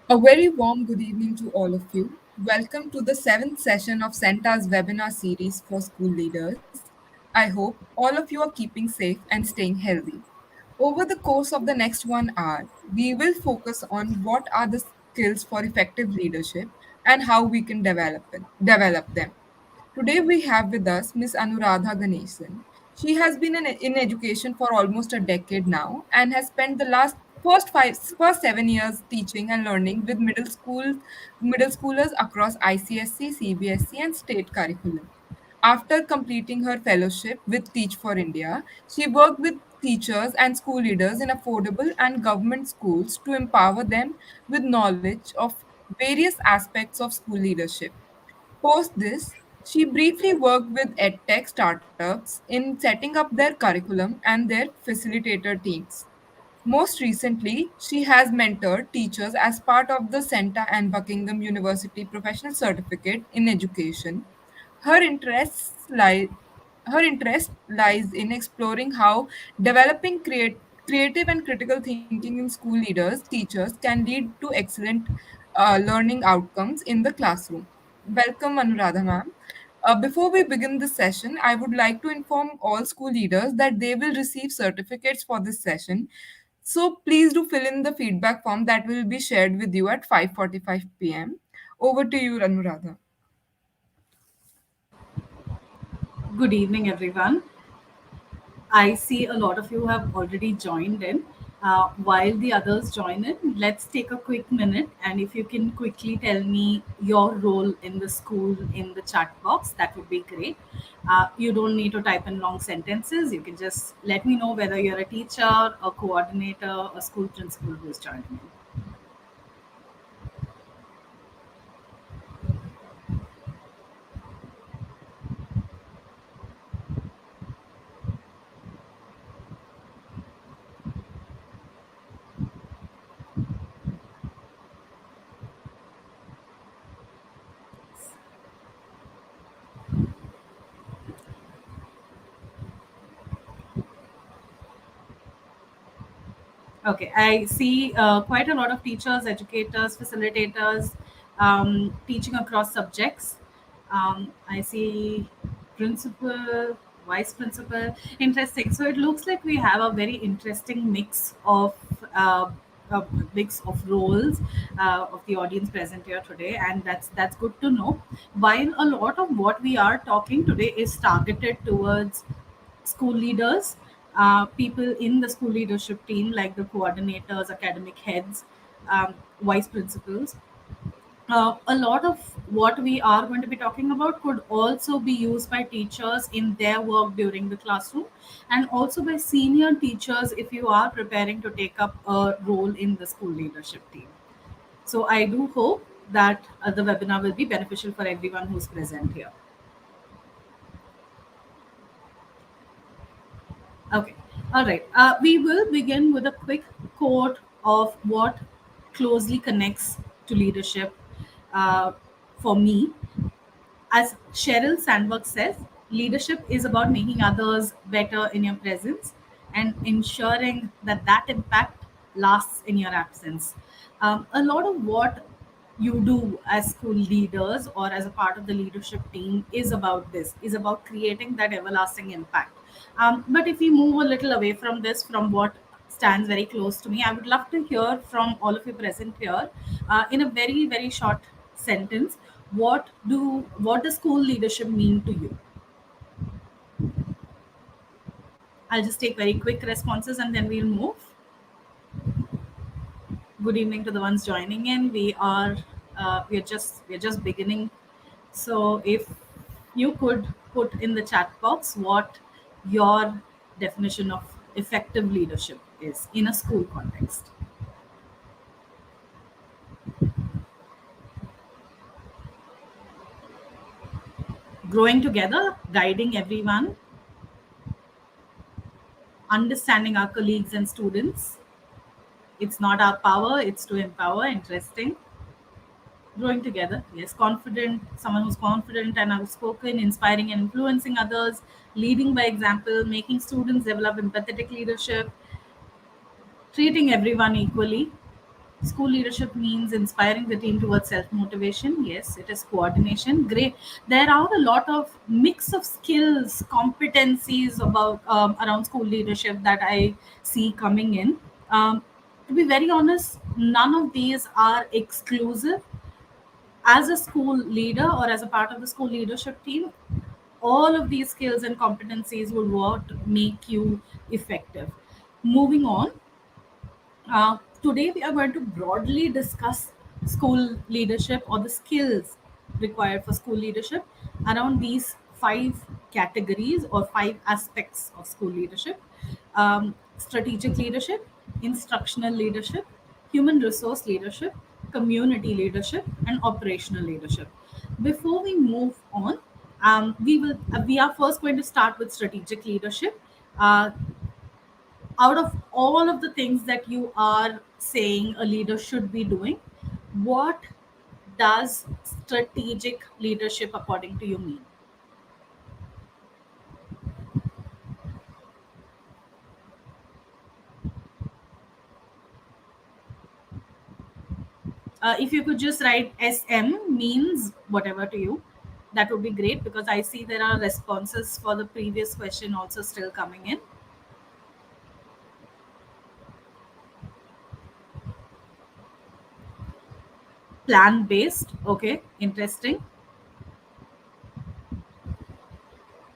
A very warm good evening to all of you. Welcome to the seventh session of CENTA's webinar series for school leaders. I hope all of you are keeping safe and staying healthy. Over the course of the next 1 hour, we will focus on what are the skills for effective leadership and how we can develop them. Today we have with us Miss Anuradha Ganesan. She has been in education for almost a decade now and has spent the first 7 years teaching and learning with middle schoolers across ICSC, CBSC, and state curriculum. After completing her fellowship with Teach for India, she worked with teachers and school leaders in affordable and government schools to empower them with knowledge of various aspects of school leadership. Post this, she briefly worked with edtech startups in setting up their curriculum and their facilitator teams. Most recently, she has mentored teachers as part of the CENTA and Buckingham University Professional Certificate in Education. Her her interest lies in exploring how developing creative and critical thinking in school leaders, teachers can lead to excellent learning outcomes in the classroom. Welcome, Anuradha ma'am. Before we begin this session, I would like to inform all school leaders that they will receive certificates for this session. So please do fill in the feedback form that will be shared with you at 5:45 p.m. Over to you, Anuradha. Good evening, everyone. I see a lot of you have already joined in. While the others join in, let's take a quick minute, and if you can quickly tell me your role in the school in the chat box, that would be great. You don't need to type in long sentences. You can just let me know whether you're a teacher, a coordinator, a school principal who's joining in. Okay, I see quite a lot of teachers, educators, facilitators teaching across subjects. I see principal, vice principal. Interesting. So it looks like we have a very interesting uh, mix of roles of the audience present here today, and that's good to know. While a lot of what we are talking today is targeted towards school leaders, people in the school leadership team, like the coordinators, academic heads, vice principals. A lot of what we are going to be talking about could also be used by teachers in their work during the classroom, and also by senior teachers if you are preparing to take up a role in the school leadership team. So I do hope that the webinar will be beneficial for everyone who's present here. Okay. All right. We will begin with a quick quote of what closely connects to leadership uh, for me. As Sheryl Sandberg says, leadership is about making others better in your presence and ensuring that that impact lasts in your absence. A lot of what you do as school leaders or as a part of the leadership team is about this, is about creating that everlasting impact. But if we move a little away from this, from what stands very close to me, I would love to hear from all of you present here in a very, very short sentence. What does school leadership mean to you? I'll just take very quick responses and then we'll move. Good evening to the ones joining in. We're just beginning. So if you could put in the chat box what your definition of effective leadership is in a school context. Growing together, guiding everyone, understanding our colleagues and students. It's not our power, it's to empower. Interesting. Growing together, yes. Confident, someone who's confident and outspoken, inspiring and influencing others, leading by example, making students develop empathetic leadership, treating everyone equally. School leadership means inspiring the team towards self motivation. Yes, it is coordination. Great. There are a lot of mix of skills, competencies about around school leadership that I see coming in. To be very honest, none of these are exclusive. As a school leader or as a part of the school leadership team, all of these skills and competencies will what make you effective. Moving on, today, we are going to broadly discuss school leadership or the skills required for school leadership around these five categories or five aspects of school leadership: strategic leadership, instructional leadership, human resource leadership, community leadership, and operational leadership. Before we move on, we are first going to start with strategic leadership. Uh, Out of all of the things that you are saying a leader should be doing, what does strategic leadership according to you mean? If you could just write SM means whatever to you, that would be great, because I see there are responses for the previous question also still coming in. Plan based, okay, interesting.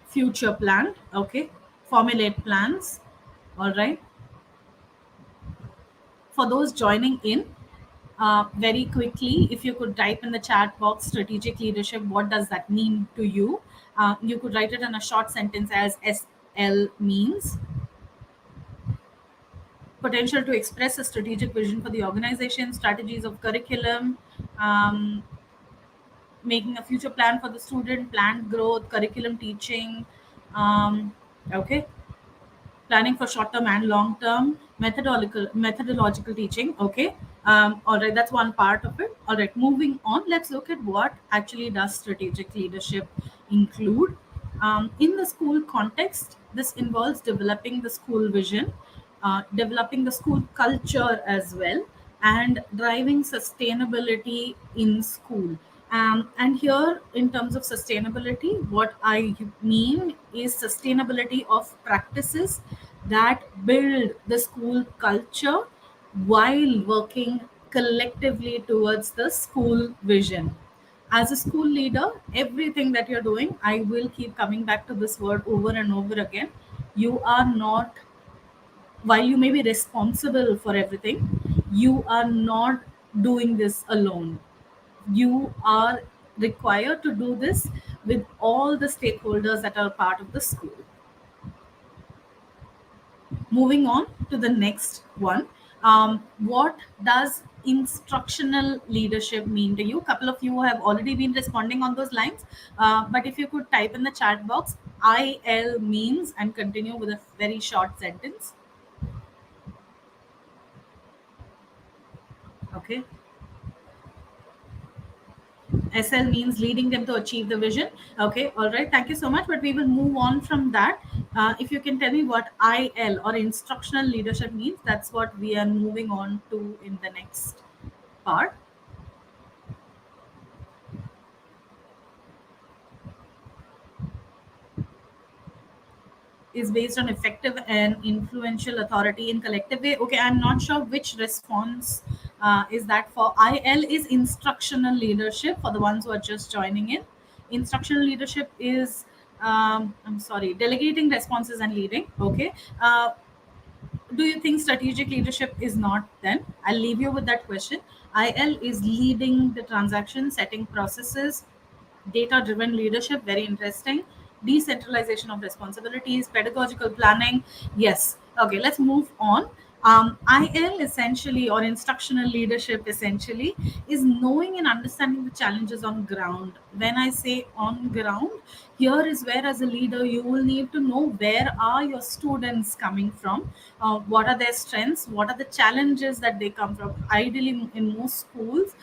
Future planned, okay. Formulate plans, all right. For those joining in, very quickly, if you could type in the chat box strategic leadership, what does that mean to you? You could write it in a short sentence as SL means potential to express a strategic vision for the organization, strategies of curriculum, um, making a future plan for the student, planned growth, curriculum teaching. Okay, planning for short term and long term, methodological teaching. Okay, all right, that's one part of it. All right, moving on, let's look at what actually does strategic leadership include. In the school context, this involves developing the school vision, developing the school culture as well, and driving sustainability in school. And here, in terms of sustainability, what I mean is sustainability of practices that build the school culture while working collectively towards the school vision. As a school leader, everything that you're doing, I will keep coming back to this word over and over again. You are not, while you may be responsible for everything, you are not doing this alone. You are required to do this with all the stakeholders that are part of the school. Moving on to the next one, what does instructional leadership mean to you? A couple of you have already been responding on those lines, but if you could type in the chat box IL means and continue with a very short sentence. Okay. SL means leading them to achieve the vision. Okay, all right. Thank you so much. But we will move on from that. If you can tell me what IL or instructional leadership means, that's what we are moving on to in the next part. Is based on effective and influential authority in collective way. Okay, I'm not sure which response is that for. IL is instructional leadership for the ones who are just joining in. Instructional leadership is I'm sorry, delegating responses and leading. Okay. Do you think strategic leadership is not then? I'll leave you with that question. IL is leading the transaction, setting processes, data driven leadership, very interesting. Decentralization of responsibilities, pedagogical planning. Yes. Okay, let's move on. IL essentially, or instructional leadership essentially, is knowing and understanding the challenges on ground. When I say on ground, here is where, as a leader, you will need to know where are your students coming from, what are their strengths, what are the challenges that they come from. Ideally, in most schools,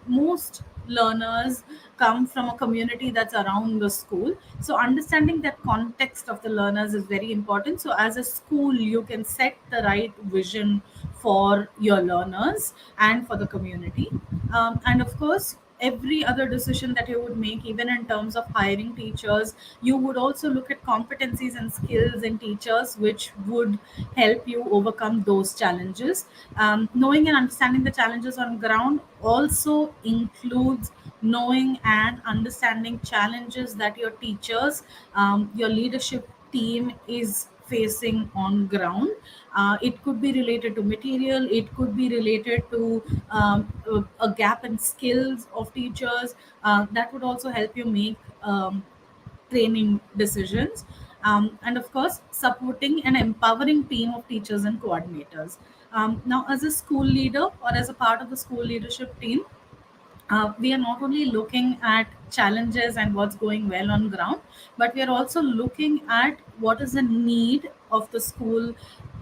most learners come from a community that's around the school. So understanding that context of the learners is very important. So as a school, you can set the right vision for your learners and for the community. And of course, every other decision that you would make, even in terms of hiring teachers, you would also look at competencies and skills in teachers which would help you overcome those challenges. Knowing and understanding the challenges on ground also includes knowing and understanding challenges that your teachers, your leadership team is facing on ground. It could be related to material, it could be related to a gap in skills of teachers. That would also help you make training decisions. And of course, supporting and empowering team of teachers and coordinators. Now, as a school leader or as a part of the school leadership team, we are not only looking at challenges and what's going well on ground, but we are also looking at what is the need of the school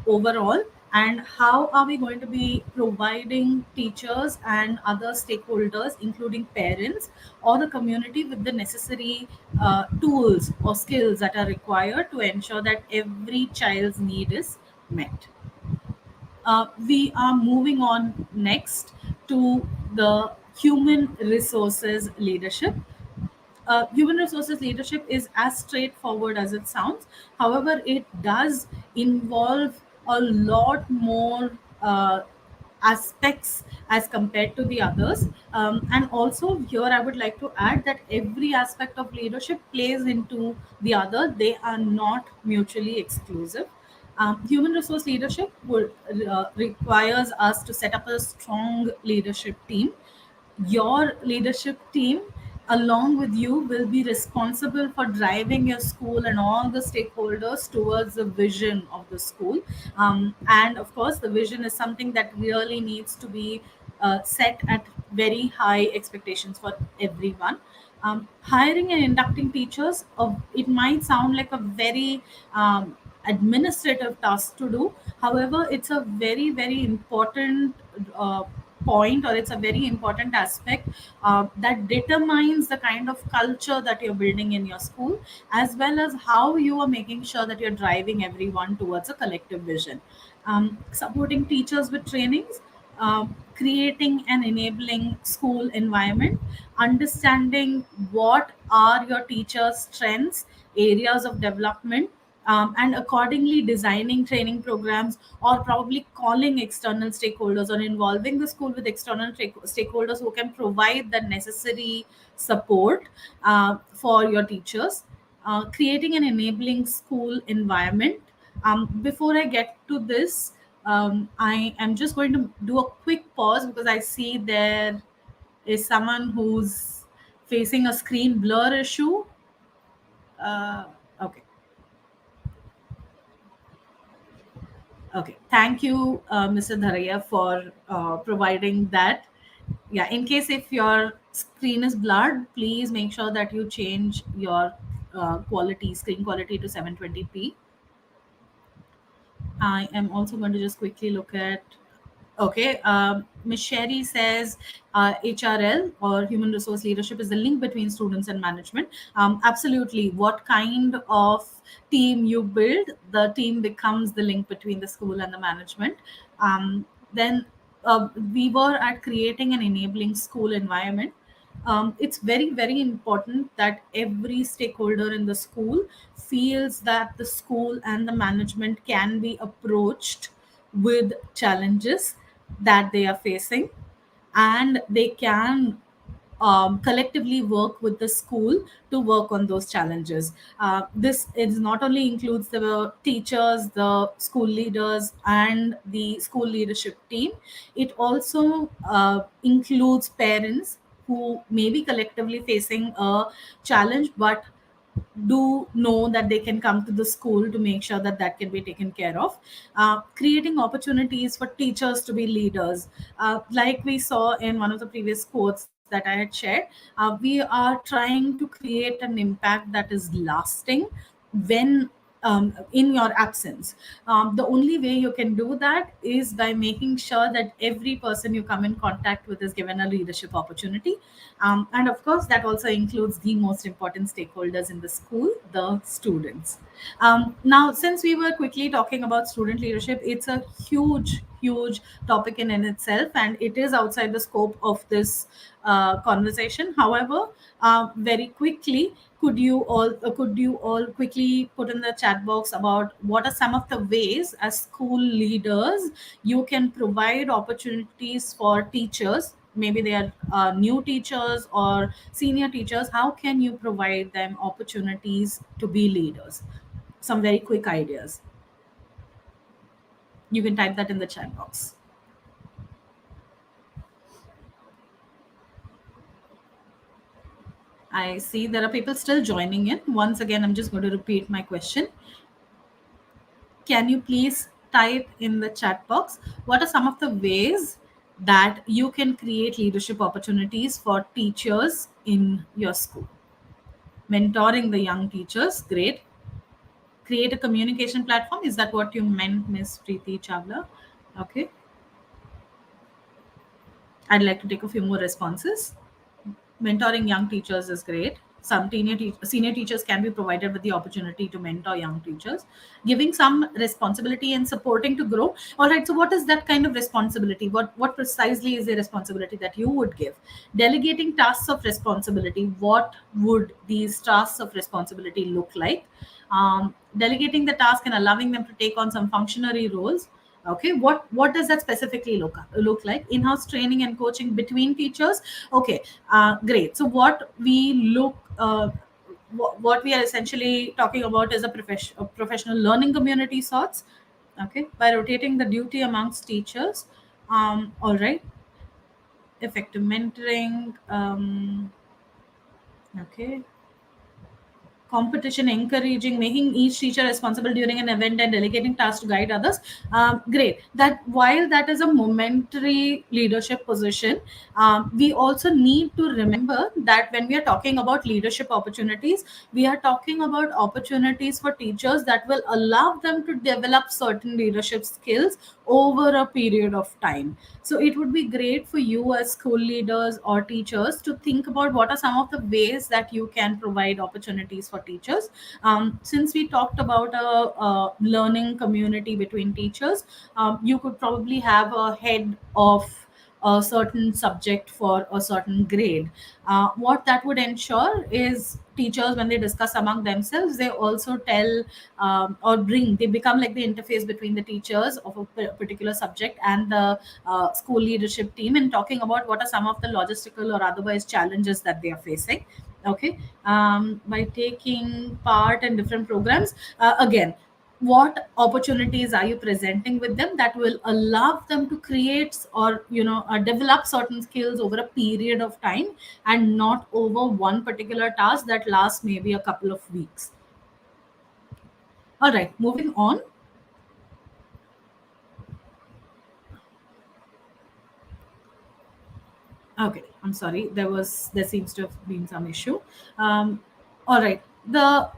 overall, and how are we going to be providing teachers and other stakeholders, including parents or the community, with the necessary tools or skills that are required to ensure that every child's need is met. We are moving on next to the human resources leadership. Human resources leadership is as straightforward as it sounds. However, it does involve a lot more aspects as compared to the others. And also, here I would like to add that every aspect of leadership plays into the other, they are not mutually exclusive. Human resource leadership requires us to set up a strong leadership team. Your leadership team, along with you, will be responsible for driving your school and all the stakeholders towards the vision of the school. And of course, the vision is something that really needs to be set at very high expectations for everyone. Hiring and inducting teachers, it might sound like a very administrative task to do. However, it's a very, very important point, or it's a very important aspect that determines the kind of culture that you're building in your school, as well as how you are making sure that you're driving everyone towards a collective vision. Supporting teachers with trainings, creating and enabling school environment, understanding what are your teachers' strengths, areas of development, and accordingly designing training programs, or probably calling external stakeholders or involving the school with external stakeholders who can provide the necessary support for your teachers. Creating an enabling school environment. Before I get to this, I am just going to do a quick pause because I see there is someone who's facing a screen blur issue. Okay. Okay, thank you, Mr. Dharaya, for providing that. Yeah, in case if your screen is blurred, please make sure that you change your screen quality to 720p. I am also going to just quickly look at. Okay, Ms. Sherry says HRL, or human resource leadership, is the link between students and management. Absolutely. What kind of team you build, the team becomes the link between the school and the management. Then we were at creating an enabling school environment. It's very, very important that every stakeholder in the school feels that the school and the management can be approached with challenges that they are facing, and they can collectively work with the school to work on those challenges. This is not only includes the teachers, the school leaders, and the school leadership team. It also includes parents who may be collectively facing a challenge, but do know that they can come to the school to make sure that that can be taken care of. Creating opportunities for teachers to be leaders. Like we saw in one of the previous quotes that I had shared, we are trying to create an impact that is lasting when in your absence. The only way you can do that is by making sure that every person you come in contact with is given a leadership opportunity. And of course, that also includes the most important stakeholders in the school, the students. Now, since we were quickly talking about student leadership, it's a huge topic in itself, and it is outside the scope of this conversation. However, very quickly, could you all quickly put in the chat box about what are some of the ways as school leaders you can provide opportunities for teachers, maybe they are new teachers or senior teachers, how can you provide them opportunities to be leaders? Some very quick ideas. You can type that in the chat box. I see there are people still joining in. Once again, I'm just going to repeat my question. Can you please type in the chat box what are some of the ways that you can create leadership opportunities for teachers in your school? Mentoring the young teachers, great. Create a communication platform, is that what you meant, Miss Preeti Chawla? Okay, I'd like to take a few more responses. Mentoring young teachers is great. Some senior teachers can be provided with the opportunity to mentor young teachers, giving some responsibility and supporting to grow. All right, so what is that kind of responsibility? What precisely is the responsibility that you would give? Delegating tasks of responsibility, what would these tasks of responsibility look like? Delegating the task and allowing them to take on some functionary roles. Okay, what does that specifically look like? In-house training and coaching between teachers. Okay, great. So what we are essentially talking about is a professional learning community sorts. Okay, by rotating the duty amongst teachers. All right, effective mentoring. Okay, competition encouraging, making each teacher responsible during an event and delegating tasks to guide others. Great, that while that is a momentary leadership position, we also need to remember that when we are talking about leadership opportunities, we are talking about opportunities for teachers that will allow them to develop certain leadership skills over a period of time. So it would be great for you as school leaders or teachers to think about what are some of the ways that you can provide opportunities for teachers. Since we talked about a learning community between teachers, you could probably have a head of a certain subject for a certain grade. What that would ensure is teachers, when they discuss among themselves, they also tell they become like the interface between the teachers of a particular subject and the school leadership team, in talking about what are some of the logistical or otherwise challenges that they are facing. Okay, by taking part in different programs, again, what opportunities are you presenting with them that will allow them to create or develop certain skills over a period of time, and not over one particular task that lasts maybe a couple of weeks. All right, moving on. Okay, I'm sorry, there seems to have been some issue. All right, the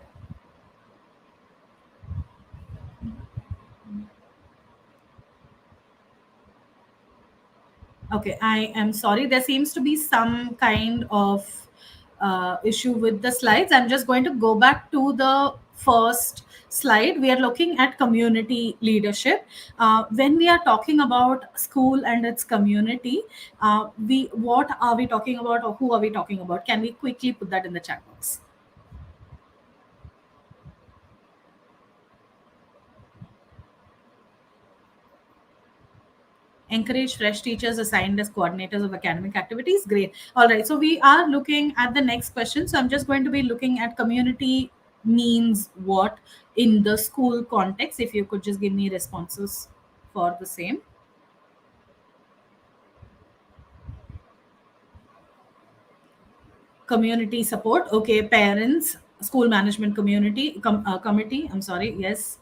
Okay, I am sorry. There seems to be some kind of issue with the slides. I'm just going to go back to the first slide. We are looking at community leadership. When we are talking about school and its community, we what are we talking about, or who are we talking about? Can we quickly put that in the chat box? Encourage fresh teachers assigned as coordinators of academic activities. Great. All right, so we are looking at the next question. So I'm just going to be looking at community means what in the school context. If you could just give me responses for the same. Community support, okay. Parents, school management committee, I'm sorry, yes.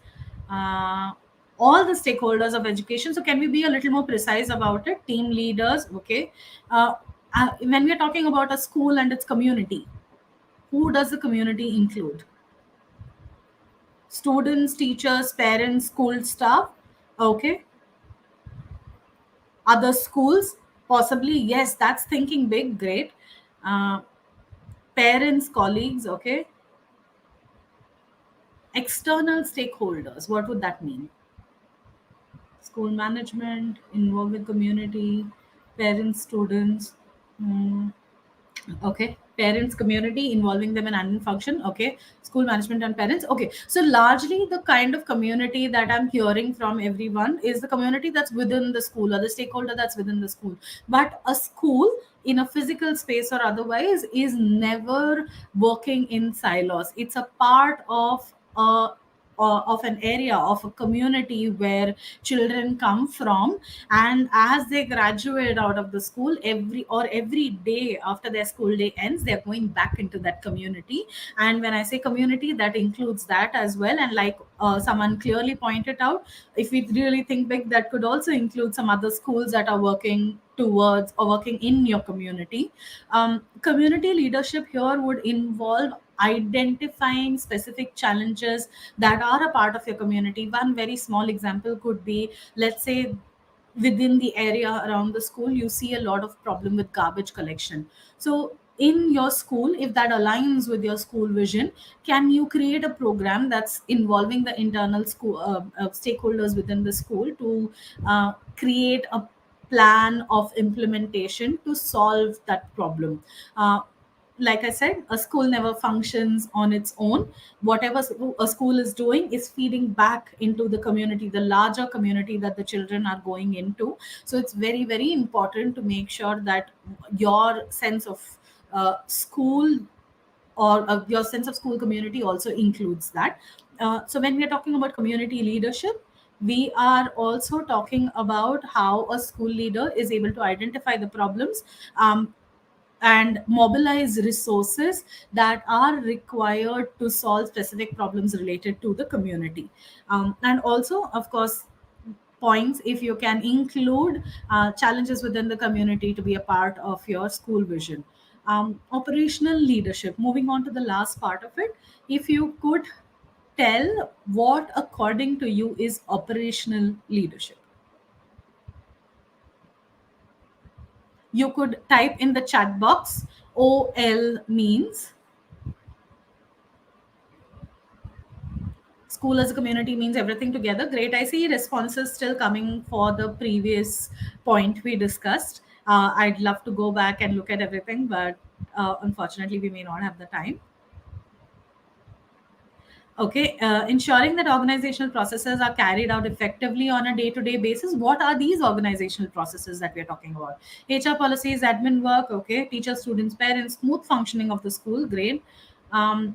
uh, all the stakeholders of education. So can we be a little more precise about it? Team leaders, okay. uh, when we're talking about a school and its community, who does the community include? Students, teachers, parents, school staff, okay, other schools, possibly, yes, that's thinking big, great. uh, Parents, colleagues, okay. External stakeholders, what would that mean? School management, involving community, parents, students. Hmm. Okay, parents, community, involving them in admin function, okay, school management and parents, okay. So largely the kind of community that I'm hearing from everyone is the community that's within the school, or the stakeholder that's within the school. But a school in a physical space or otherwise is never working in silos. It's a part of an area, of a community where children come from, and as they graduate out of the school, every day after their school day ends, they're going back into that community. And when I say community, that includes that as well. And like someone clearly pointed out, if we really think big, that could also include some other schools that are working towards or working in your community. Community leadership here would involve identifying specific challenges that are a part of your community. One very small example could be, let's say, within the area around the school, you see a lot of problem with garbage collection. So in your school, if that aligns with your school vision, can you create a program that's involving the internal school stakeholders within the school to create a plan of implementation to solve that problem? Like I said, a school never functions on its own. Whatever a school is doing is feeding back into the community, the larger community that the children are going into. So it's very, very important to make sure that your sense of school, or your sense of school community also includes that. So when we are talking about community leadership, we are also talking about how a school leader is able to identify the problems, and mobilize resources that are required to solve specific problems related to the community. And also, of course, points if you can include challenges within the community to be a part of your school vision. Operational leadership, moving on to the last part of it, if you could tell what according to you is operational leadership, you could type in the chat box. OL means school as a community means everything together. Great. I see responses still coming for the previous point we discussed. I'd love to go back and look at everything, but unfortunately, we may not have the time. Okay, ensuring that organizational processes are carried out effectively on a day-to-day basis. What are these organizational processes that we are talking about? HR policies, admin work, okay, teachers, students, parents, smooth functioning of the school, great. Um,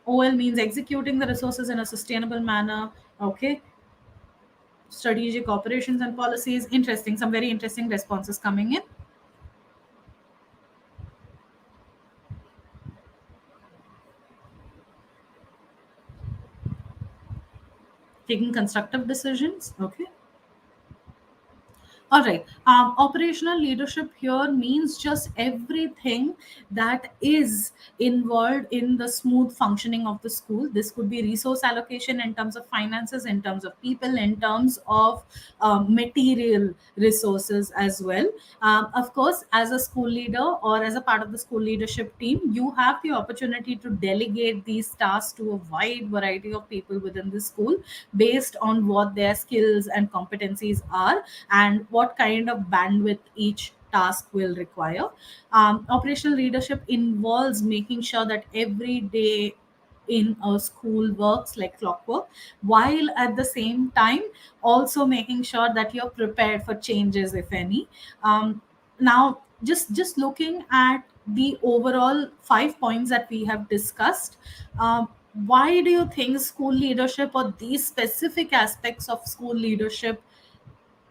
OL means executing the resources in a sustainable manner, okay. Strategic operations and policies, interesting, some very interesting responses coming in. Taking constructive decisions, okay. All right. Operational leadership here means just everything that is involved in the smooth functioning of the school. This could be resource allocation in terms of finances, in terms of people, in terms of material resources as well. Of course, as a school leader or as a part of the school leadership team, you have the opportunity to delegate these tasks to a wide variety of people within the school based on what their skills and competencies are, and what kind of bandwidth each task will require. Operational leadership involves making sure that every day in a school works like clockwork, while at the same time also making sure that you're prepared for changes, if any. Now, just looking at the overall 5 points that we have discussed, why do you think school leadership, or these specific aspects of school leadership,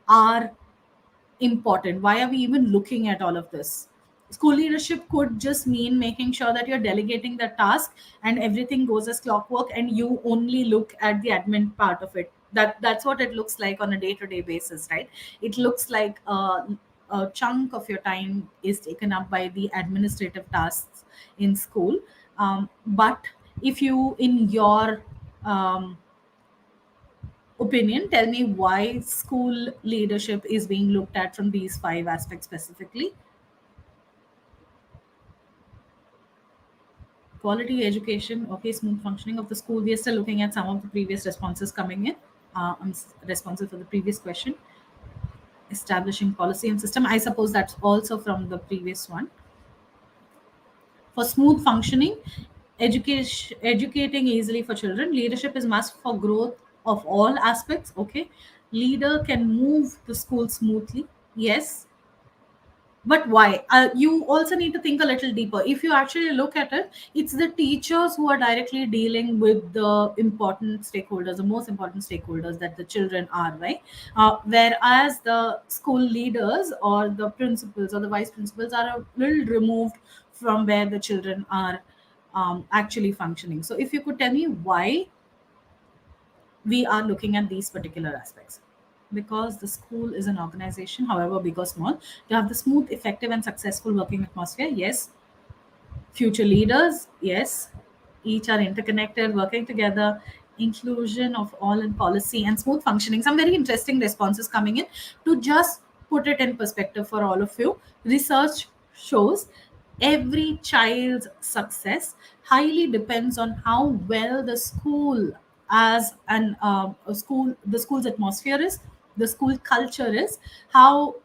are important? Why are we even looking at all of this? School leadership could just mean making sure that you're delegating the task and everything goes as clockwork, and you only look at the admin part of it. That's what it looks like on a day-to-day basis, right? It looks like a chunk of your time is taken up by the administrative tasks in school. But If you, in your um, opinion, tell me why school leadership is being looked at from these five aspects specifically. Quality education, okay, smooth functioning of the school. We are still looking at some of the previous responses coming in. Responses for the previous question. Establishing policy and system, I suppose that's also from the previous one. For smooth functioning, educating easily for children, leadership is must for growth of all aspects, okay. Leader can move the school smoothly, yes, but why? You also need to think a little deeper. If you actually look at it, it's the teachers who are directly dealing with the important stakeholders, the most important stakeholders that the children are, right? Whereas the school leaders or the principals or the vice principals are a little removed from where the children are actually functioning. So if you could tell me why we are looking at these particular aspects. Because the school is an organization, however big or small, to have the smooth, effective, and successful working atmosphere, yes. Future leaders, yes. Each are interconnected, working together. Inclusion of all in policy and smooth functioning. Some very interesting responses coming in. To just put it in perspective for all of you, research shows every child's success highly depends on how well the school, as an a school, the school's atmosphere is, the school culture is, how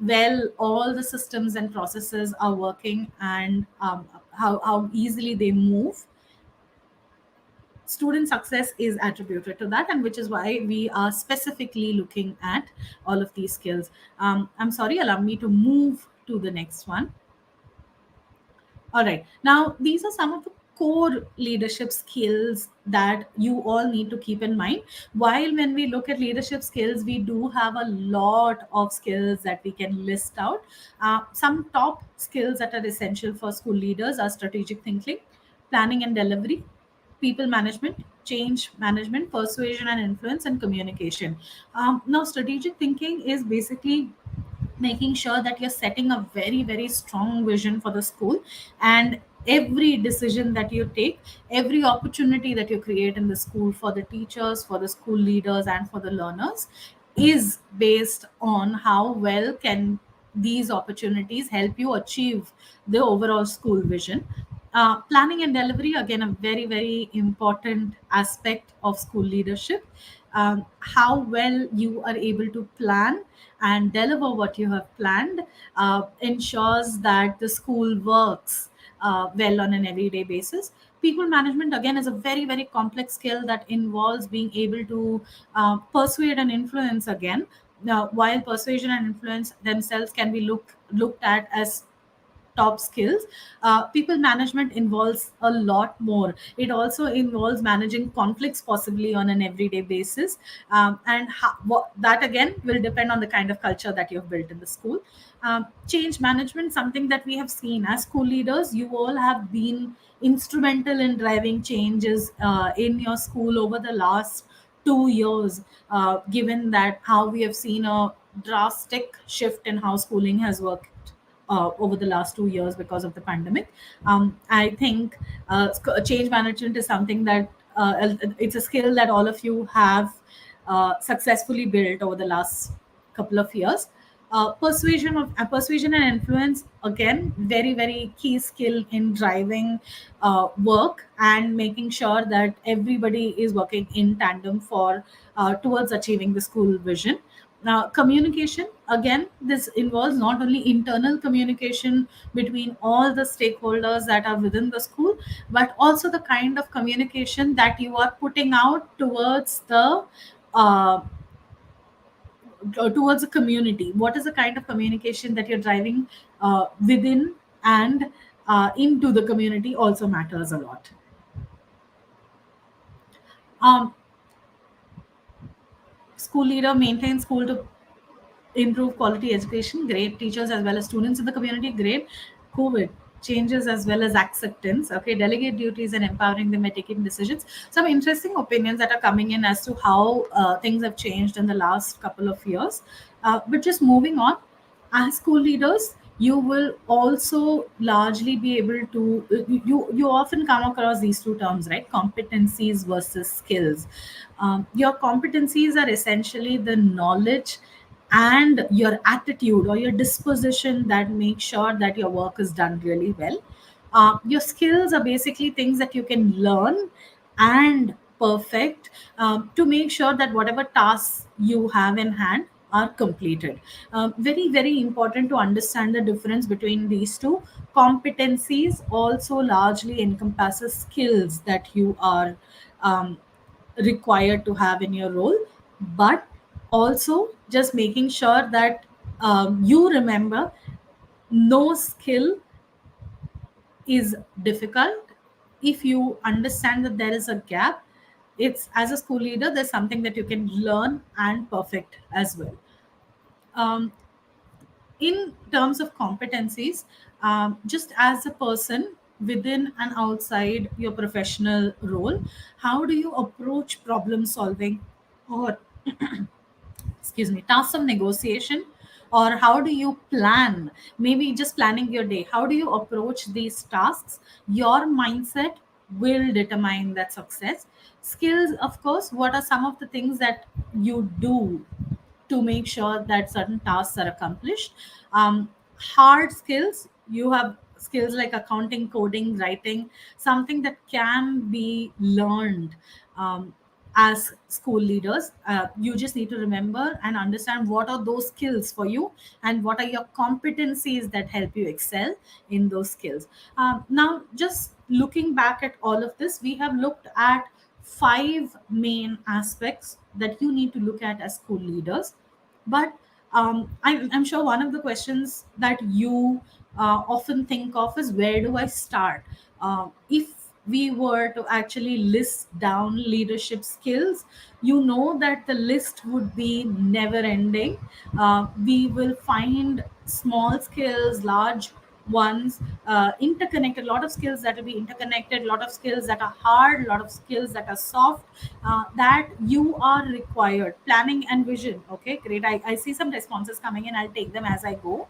well all the systems and processes are working, and how easily they move. Student success is attributed to that, and which is why we are specifically looking at all of these skills. I'm sorry, allow me to move to the next one. All right. Now, these are some of the core leadership skills that you all need to keep in mind. While when we look at leadership skills, we do have a lot of skills that we can list out. Some top skills that are essential for school leaders are strategic thinking, planning and delivery, people management, change management, persuasion and influence, and communication. Now, strategic thinking is basically making sure that you're setting a very very strong vision for the school, and every decision that you take, every opportunity that you create in the school for the teachers, for the school leaders, and for the learners is based on how well can these opportunities help you achieve the overall school vision. Planning and delivery, again, a very very important aspect of school leadership. How well you are able to plan and deliver what you have planned ensures that the school works well on an everyday basis. People management, again, is a very very complex skill that involves being able to persuade and influence. Again, now, while persuasion and influence themselves can be looked at as top skills, people management involves a lot more. It also involves managing conflicts possibly on an everyday basis, and that again will depend on the kind of culture that you've built in the school. Change management, something that we have seen as school leaders, you all have been instrumental in driving changes in your school over the last 2 years, given that how we have seen a drastic shift in how schooling has worked over the last 2 years because of the pandemic. I think change management is something that it's a skill that all of you have successfully built over the last couple of years. Persuasion and influence, again, very very key skill in driving work and making sure that everybody is working in tandem for towards achieving the school vision. Now, communication, again, this involves not only internal communication between all the stakeholders that are within the school, but also the kind of communication that you are putting out uh, towards the community. What is the kind of communication that you're driving within and into the community also matters a lot. Um, School leader maintains school to improve quality education, great teachers as well as students in the community, great. COVID changes as well as acceptance, okay, delegate duties and empowering them by taking decisions. Some interesting opinions that are coming in as to how things have changed in the last couple of years. But just moving on, as school leaders, You will also largely be able to, you often come across these two terms, right? Competencies versus skills. Your competencies are essentially the knowledge and your attitude or your disposition that make sure that your work is done really well. Your skills are basically things that you can learn and perfect, to make sure that whatever tasks you have in hand are completed. Very, very important to understand the difference between these two. Competencies also largely encompasses skills that you are um, required to have in your role, but also just making sure that you remember no skill is difficult if you understand that there is a gap. It's, as a school leader, there's something that you can learn and perfect as well. um, in terms of competencies, just as a person within and outside your professional role, how do you approach problem solving, or excuse me, tasks of negotiation, or how do you plan, maybe just planning your day, how do you approach these tasks? Your mindset will determine that success. Skills, of course, what are some of the things that you do to make sure that certain tasks are accomplished? Hard skills, you have skills like accounting, coding, writing, something that can be learned. As school leaders, you just need to remember and understand what are those skills for you and what are your competencies that help you excel in those skills. Now, just looking back at all of this, we have looked at five main aspects that you need to look at as school leaders. But I'm sure one of the questions that you often think of is, where do I start? If we were to actually list down leadership skills, you know that the list would be never ending. We will find small skills, large ones, interconnected, a lot of skills that will be interconnected, a lot of skills that are hard, a lot of skills that are soft, that you are required. Planning and vision, okay, great. I see some responses coming in, I'll take them as I go.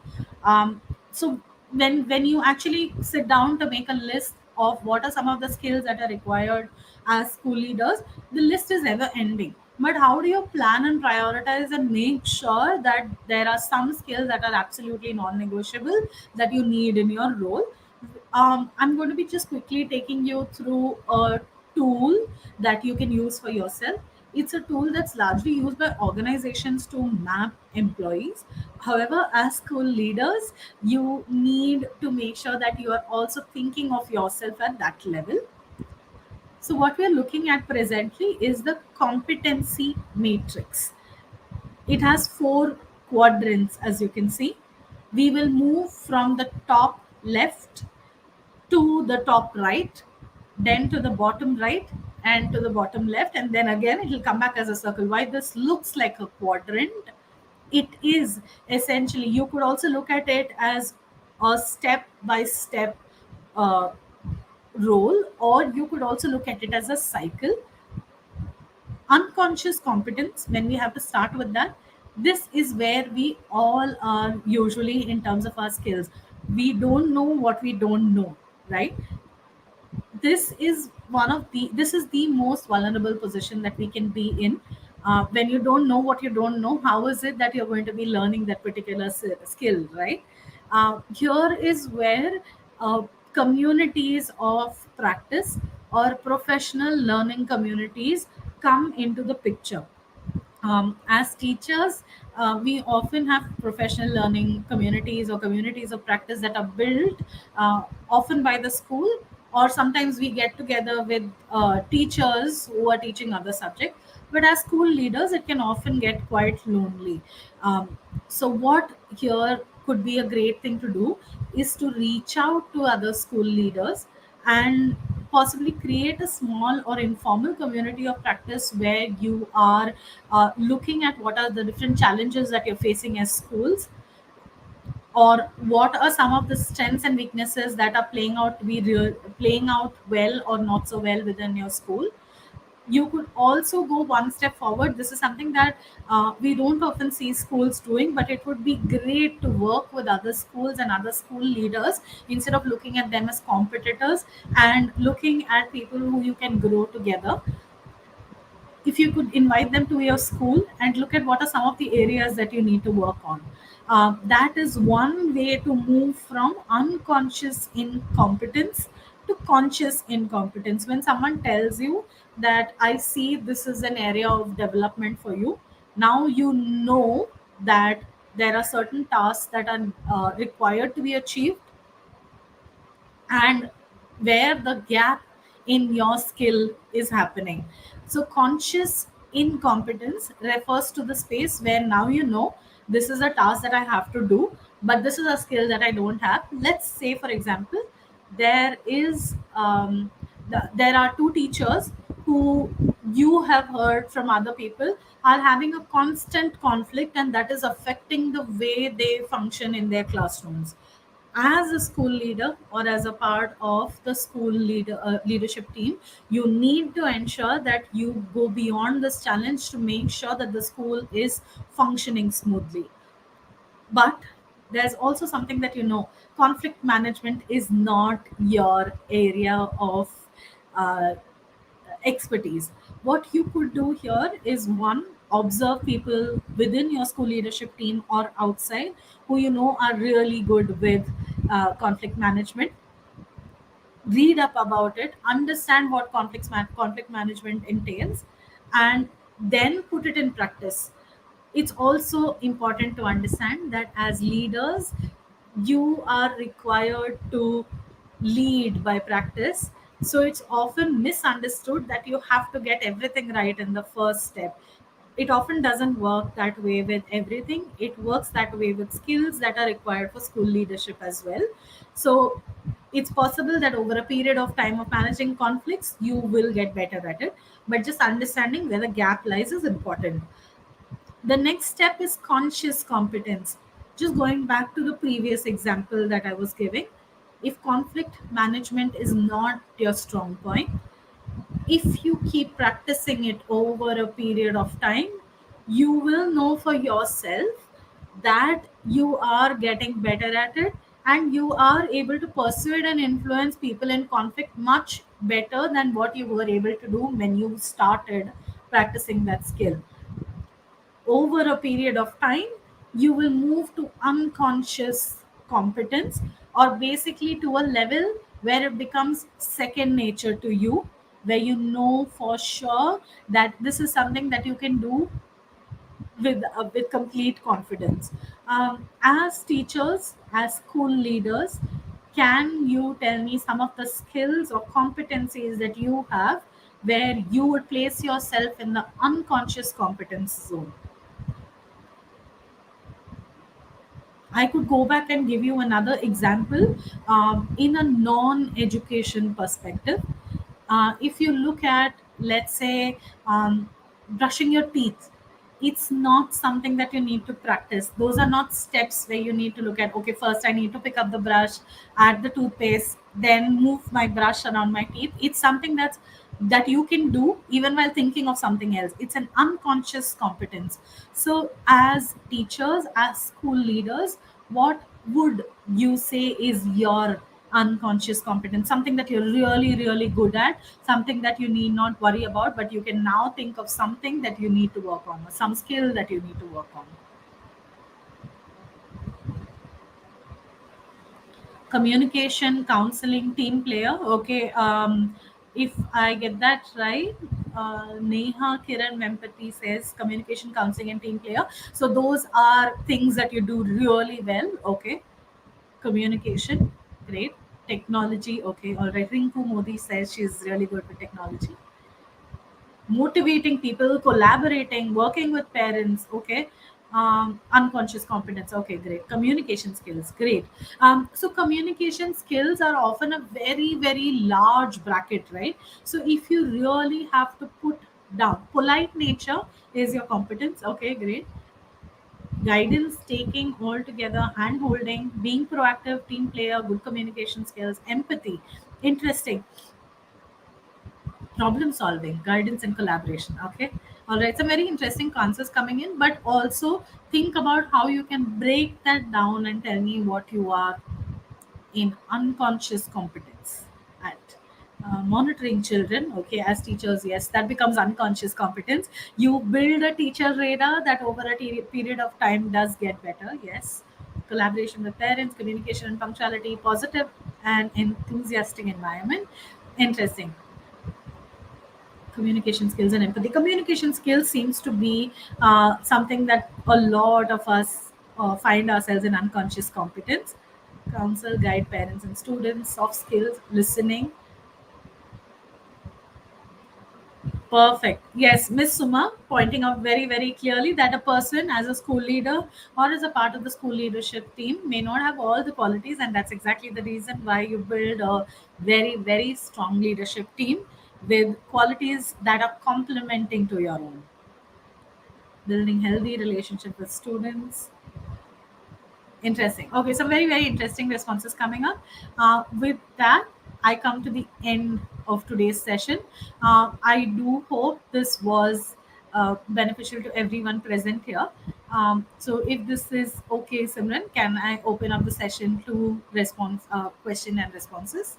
So when you actually sit down to make a list of what are some of the skills that are required as school leaders, the list is ever ending. But how do you plan and prioritize and make sure that there are some skills that are absolutely non-negotiable that you need in your role? I'm going to be just quickly taking you through a tool that you can use for yourself. It's a tool that's largely used by organizations to map employees. However, as school leaders, you need to make sure that you are also thinking of yourself at that level. So, what we are looking at presently is the competency matrix. It has four quadrants, as you can see. We will move from the top left to the top right, then to the bottom right, and to the bottom left, and then again it will come back as a circle. Why this looks like a quadrant? It is essentially, you could also look at it as a step by step role, or you could also look at it as a cycle. Unconscious competence, when we have to start with that, this is where we all are usually in terms of our skills. We don't know what we don't know, right? This is the most vulnerable position that we can be in. When you don't know what you don't know, how is it that you're going to be learning that particular skill, right? Here is where communities of practice or professional learning communities come into the picture. As teachers, we often have professional learning communities or communities of practice that are built often by the school, or sometimes we get together with teachers who are teaching other subjects. But as school leaders, it can often get quite lonely. So, what here could be a great thing to do is to reach out to other school leaders and possibly create a small or informal community of practice where you are looking at what are the different challenges that you're facing as schools, or what are some of the strengths and weaknesses that are playing out well or not so well within your school. You could also go one step forward. This is something that we don't often see schools doing, but it would be great to work with other schools and other school leaders instead of looking at them as competitors, and looking at people who you can grow together. If you could invite them to your school and look at what are some of the areas that you need to work on. That is one way to move from unconscious incompetence to conscious incompetence. When someone tells you that I see this is an area of development for you, now you know that there are certain tasks that are required to be achieved, and where the gap in your skill is happening. So, conscious incompetence refers to the space where now you know this is a task that I have to do, but this is a skill that I don't have. Let's say, for example, there is there are two teachers who you have heard from other people are having a constant conflict, and that is affecting the way they function in their classrooms. As a school leader or as a part of the leadership team, you need to ensure that you go beyond this challenge to make sure that the school is functioning smoothly. But there's also something that conflict management is not your area of uh, expertise. What you could do here is, one, observe people within your school leadership team or outside who are really good with conflict management. Read up about it, understand what conflict management entails, and then put it in practice. It's also important to understand that as leaders, you are required to lead by practice. So it's often misunderstood that you have to get everything right in the first step. It often doesn't work that way with everything. It works that way with skills that are required for school leadership as well. So it's possible that over a period of time of managing conflicts, you will get better at it. But just understanding where the gap lies is important. The next step is conscious competence. Just going back to the previous example that I was giving, if conflict management is not your strong point, if you keep practicing it over a period of time, you will know for yourself that you are getting better at it, and you are able to persuade and influence people in conflict much better than what you were able to do when you started practicing that skill. Over a period of time, you will move to unconscious competence, or basically to a level where it becomes second nature to you, where you know for sure that this is something that you can do with complete confidence. As teachers, as school leaders, can you tell me some of the skills or competencies that you have where you would place yourself in the unconscious competence zone? I could go back and give you another example in a non education perspective. If you look at, let's say, brushing your teeth, it's not something that you need to practice. Those are not steps where you need to look at, okay, first I need to pick up the brush, add the toothpaste, then move my brush around my teeth. It's something that you can do even while thinking of something else. It's an unconscious competence. So as teachers, as school leaders, what would you say is your unconscious competence, something that you're really really good at, something that you need not worry about, but you can now think of something that you need to work on, or some skill that you need to work on? Communication, counseling, team player. Okay, if I get that right, Neha Kiran Vempati says communication, counseling, and team player. So those are things that you do really well. Okay, communication, great. Technology, okay, all right. Rinku Modi says she's really good with technology. Motivating people, collaborating, working with parents, okay. Unconscious competence, okay, great. Communication skills, great. So communication skills are often a very very large bracket, right? So if you really have to put down, polite nature is your competence, okay, great. Guidance, taking all together, hand holding, being proactive, team player, good communication skills, empathy, interesting. problem solving, guidance, and collaboration. Okay, all right. Some very interesting concepts coming in, but also think about how you can break that down and tell me what you are in unconscious competence at monitoring children. Okay, as teachers, yes, that becomes unconscious competence. You build a teacher radar that over a period of time does get better. Yes, collaboration with parents, communication and punctuality, positive and enthusiastic environment. Interesting. Communication skills and empathy. Communication skills seems to be something that a lot of us find ourselves in unconscious competence. Counsel, guide parents and students. Soft skills, listening. Perfect. Yes, Miss Suma pointing out very, very clearly that a person as a school leader or as a part of the school leadership team may not have all the qualities, and that's exactly the reason why you build a very, very strong leadership team with qualities that are complementing to your own. Building healthy relationship with students. Interesting. Okay, so very, very interesting responses coming up. With that, I come to the end of today's session. I do hope this was beneficial to everyone present here. So, if this is okay, Simran, can I open up the session to response, question and responses?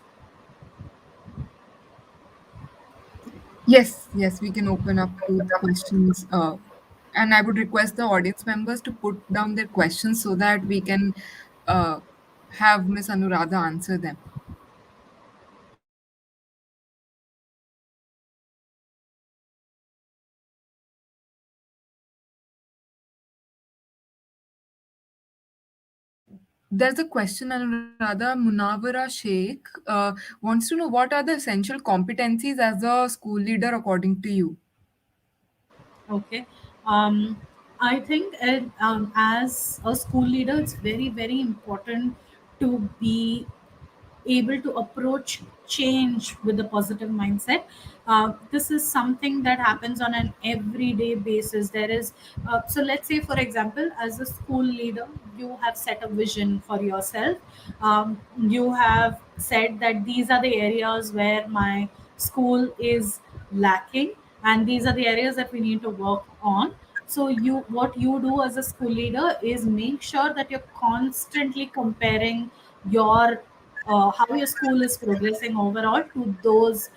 Yes, yes, we can open up to the questions. And I would request the audience members to put down their questions so that we can uh, have Miss Anuradha answer them. There's a question, Anuradha. Munawara Sheikh wants to know what are the essential competencies as a school leader according to you? Okay. I think as a school leader, it's very, very important to be able to approach change with a positive mindset. This is something that happens on an everyday basis. There is, so let's say, for example, as a school leader, you have set a vision for yourself. You have said that these are the areas where my school is lacking, and these are the areas that we need to work on. So you, what you do as a school leader is make sure that you're constantly comparing your how your school is progressing overall to those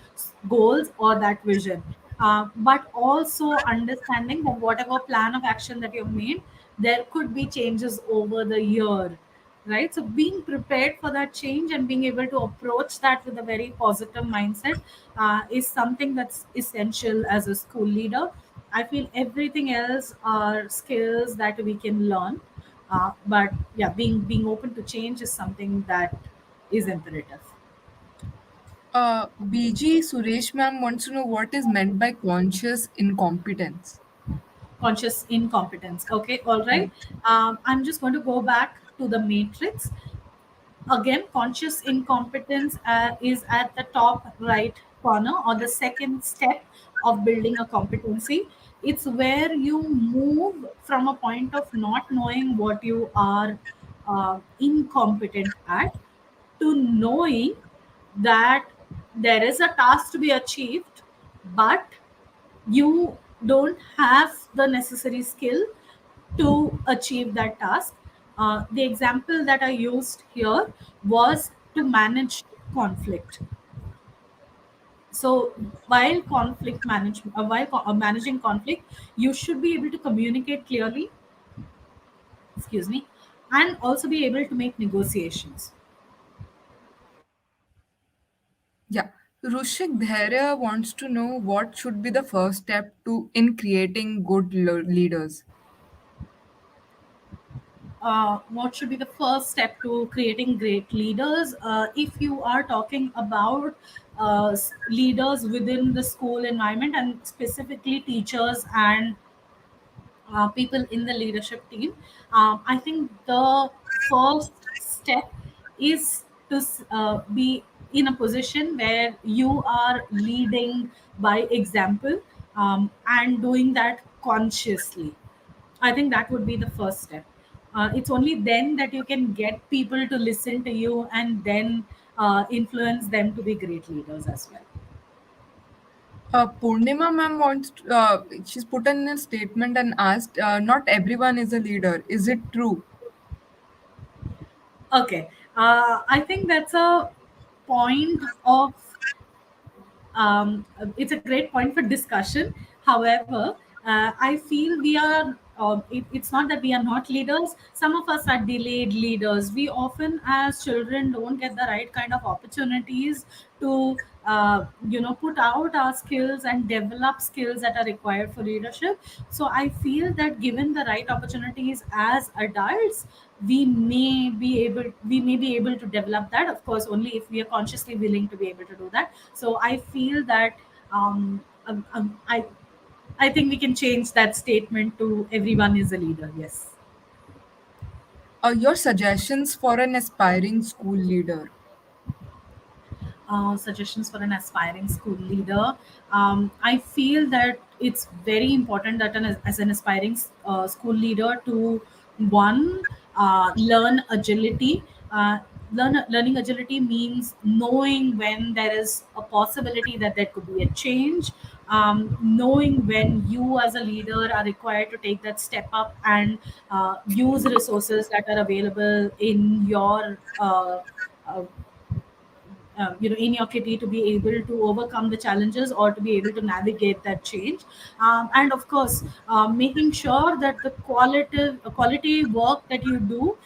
goals or that vision. But also understanding that whatever plan of action that you've made, there could be changes over the year, right? So being prepared for that change and being able to approach that with a very positive mindset is something that's essential as a school leader. I feel everything else are skills that we can learn, but yeah, being open to change is something that is imperative. BG Suresh ma'am wants to know what is meant by conscious incompetence. Conscious incompetence. Okay, all right. Right. I'm just going to go back to the matrix. Again, conscious incompetence is at the top right corner or the second step of building a competency. It's where you move from a point of not knowing what you are incompetent at to knowing that there is a task to be achieved, but you don't have the necessary skill to achieve that task. The example that I used here was to manage conflict. So while managing conflict, you should be able to communicate clearly, excuse me, and also be able to make negotiations. Yeah. Rushik Dhairya wants to know what should be the first step to in creating good leaders. What should be the first step to creating great leaders? If you are talking about leaders within the school environment and specifically teachers and people in the leadership team, I think the first step is to be in a position where you are leading by example, and doing that consciously. I think that would be the first step. It's only then that you can get people to listen to you and then influence them to be great leaders as well. Purnima ma'am she's put in a statement and asked, not everyone is a leader. Is it true? Okay, I think that's a point of it's a great point for discussion. However, I feel we are. It's not that we are not leaders. Some of us are delayed leaders. We often, as children, don't get the right kind of opportunities to, put out our skills and develop skills that are required for leadership. So I feel that given the right opportunities as adults, we may be able to develop that, of course only if we are consciously willing to be able to do that. So I feel that um, um, um, i I think we can change that statement to everyone is a leader. Yes. Your suggestions for an aspiring school leader. Suggestions for an aspiring school leader. I feel that it's very important that as an aspiring school leader to one learn agility. Learning agility means knowing when there is a possibility that there could be a change, knowing when you as a leader are required to take that step up and use resources that are available in your uh, in your kitty to be able to overcome the challenges or to be able to navigate that change, and of course making sure that the quality work that you do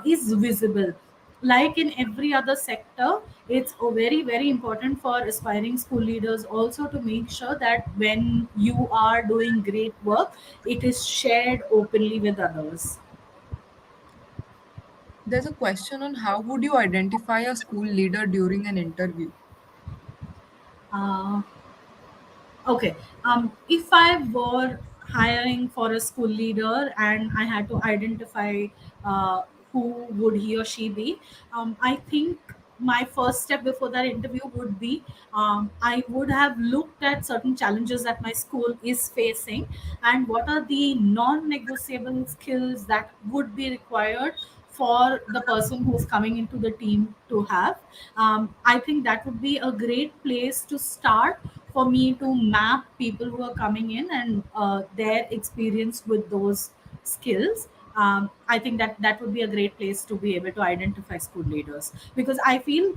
is visible. Like in every other sector, it's very very important for aspiring school leaders also to make sure that when you are doing great work, it is shared openly with others. There's a question on how would you identify a school leader during an interview? uh, Okay. If I were hiring for a school leader and I had to identify uh, who would he or she be, I think my first step before that interview would be I would have looked at certain challenges that my school is facing and what are the non-negotiable skills that would be required for the person who's coming into the team to have. I think that would be a great place to start for me to map people who are coming in and their experience with those skills. I think that that would be a great place to be able to identify school leaders, because I feel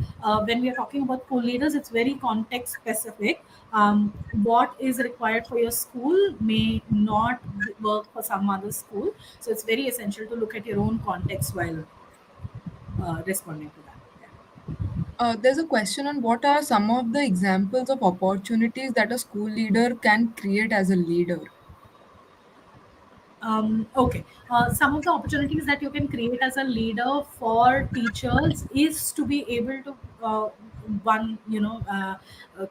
when we are talking about school leaders, it's very context specific. What is required for your school may not work for some other school, so it's very essential to look at your own context while responding to that. Yeah. There's a question on what are some of the examples of opportunities that a school leader can create as a leader. Okay. Some of the opportunities that you can create as a leader for teachers is to be able to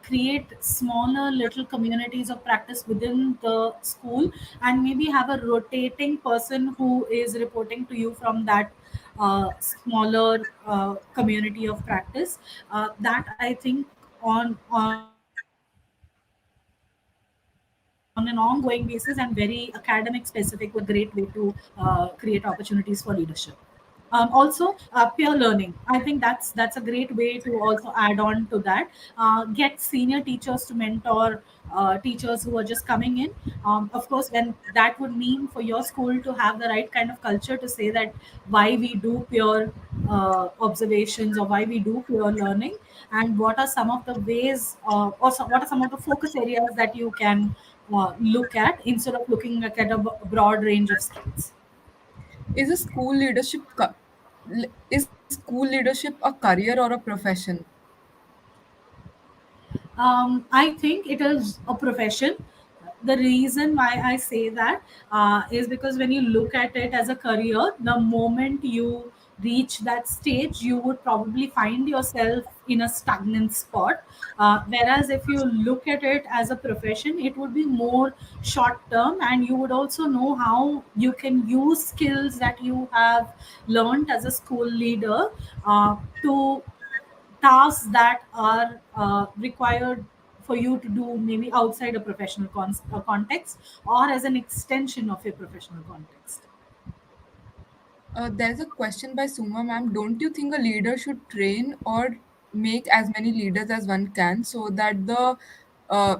create smaller little communities of practice within the school, and maybe have a rotating person who is reporting to you from that smaller community of practice. That I think on an ongoing basis and very academic specific would be a great way to create opportunities for leadership. Also, peer learning, I think that's a great way to also add on to that. Get senior teachers to mentor teachers who are just coming in. Of course, when that would mean for your school to have the right kind of culture to say that why we do peer observations or why we do peer learning, and what are some of the ways what are some of the focus areas that you can look at instead of looking at a broad range of skills. Is a school leadership is school leadership a career or a profession? I think it is a profession. The reason why I say that is because when you look at it as a career, the moment you reach that stage, you would probably find yourself in a stagnant spot. Whereas if you look at it as a profession, it would be more short term, and you would also know how you can use skills that you have learned as a school leader to tasks that are required for you to do maybe outside a professional context or as an extension of your professional context. There's a question by Suma ma'am. Don't you think a leader should train or make as many leaders as one can so that the uh,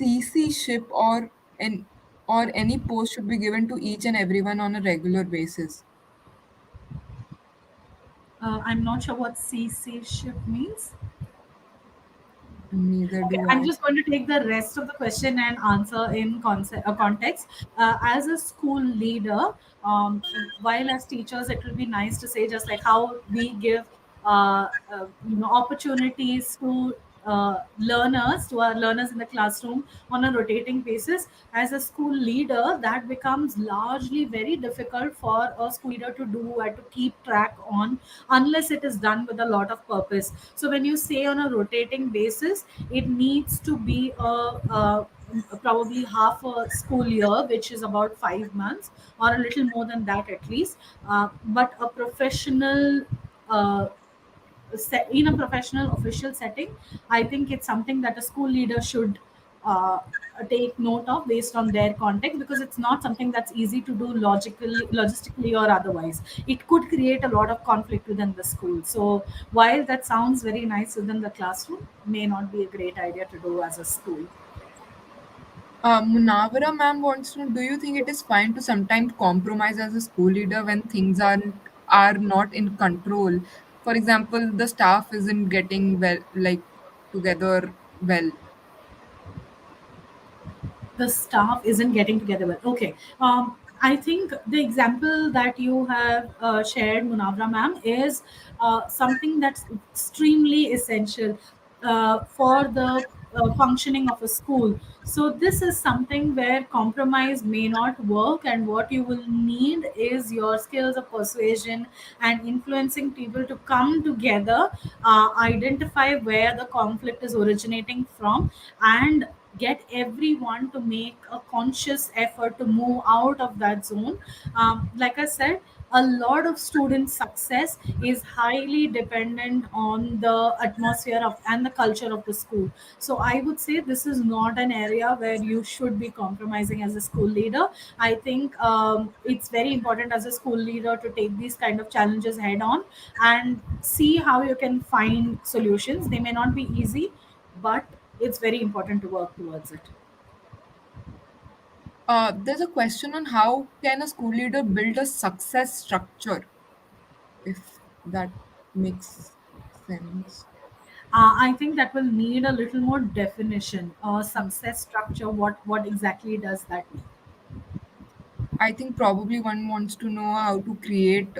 CC ship an or any post should be given to each and everyone on a regular basis? I'm not sure what CC ship means. Neither Okay, do I'm I. just going to take the rest of the question and answer in context. As a school leader, while as teachers, it will be nice to say just like how we give opportunities to learners, to our learners in the classroom on a rotating basis. As a school leader, that becomes largely very difficult for a school leader to do and to keep track on, unless it is done with a lot of purpose. So when you say on a rotating basis, it needs to be probably half a school year, which is about 5 months, or a little more than that at least. But a professional uh, in a professional official setting, I think it's something that a school leader should uh, take note of based on their context, because it's not something that's easy to do logically, logistically, or otherwise. It could create a lot of conflict within the school. So while that sounds very nice within the classroom, may not be a great idea to do as a school. Munawara ma'am wants to know, do you think it is fine to sometimes compromise as a school leader when things are not in control? For example, the staff isn't getting well, like together well. The staff isn't getting together well. Okay. I think the example that you have shared, Munavra ma'am, is something that's extremely essential for the functioning of a school. So this is something where compromise may not work, and what you will need is your skills of persuasion and influencing people to come together, identify where the conflict is originating from, and get everyone to make a conscious effort to move out of that zone. Like I said, a lot of student success is highly dependent on the atmosphere of and the culture of the school. So I would say this is not an area where you should be compromising as a school leader. I think it's very important as a school leader to take these kind of challenges head on and see how you can find solutions. They may not be easy, but it's very important to work towards it. There's a question on how can a school leader build a success structure, if that makes sense. I think that will need a little more definition. Hmm. Success structure. What exactly does that mean? I think probably one wants to know how to create